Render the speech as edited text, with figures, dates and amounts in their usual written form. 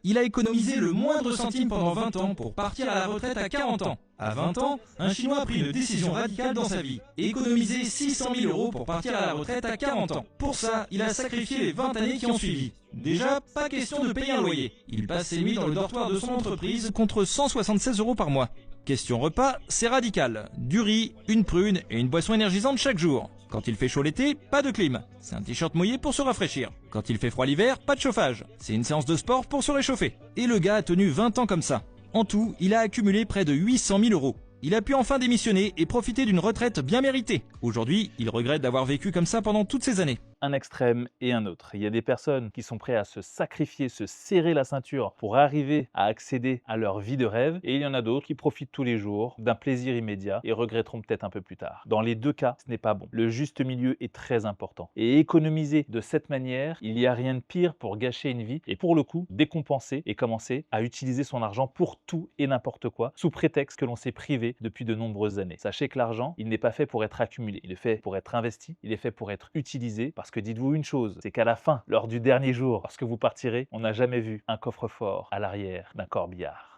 il a économisé le moindre centime pendant 20 ans pour partir à la retraite à 40 ans. À 20 ans, un Chinois a pris une décision radicale dans sa vie. Économiser 600 000 euros pour partir à la retraite à 40 ans. Pour ça, il a sacrifié les 20 années qui ont suivi. Déjà, pas question de payer un loyer. Il passe ses nuits dans le dortoir de son entreprise contre 176 euros par mois. Question repas, c'est radical. Du riz, une prune et une boisson énergisante chaque jour. Quand il fait chaud l'été, pas de clim. C'est un t-shirt mouillé pour se rafraîchir. Quand il fait froid l'hiver, pas de chauffage. C'est une séance de sport pour se réchauffer. Et le gars a tenu 20 ans comme ça. En tout, il a accumulé près de 800 000 euros. Il a pu enfin démissionner et profiter d'une retraite bien méritée. Aujourd'hui, il regrette d'avoir vécu comme ça pendant toutes ces années. Un extrême et un autre. Il y a des personnes qui sont prêtes à se sacrifier, se serrer la ceinture pour arriver à accéder à leur vie de rêve, et il y en a d'autres qui profitent tous les jours d'un plaisir immédiat et regretteront peut-être un peu plus tard. Dans les deux cas, ce n'est pas bon. Le juste milieu est très important. Et économiser de cette manière, il n'y a rien de pire pour gâcher une vie et pour le coup, décompenser et commencer à utiliser son argent pour tout et n'importe quoi, sous prétexte que l'on s'est privé depuis de nombreuses années. Sachez que l'argent, il n'est pas fait pour être accumulé, il est fait pour être investi, il est fait pour être utilisé, parce que dites-vous une chose, c'est qu'à la fin, lors du dernier jour, lorsque vous partirez, on n'a jamais vu un coffre-fort à l'arrière d'un corbillard.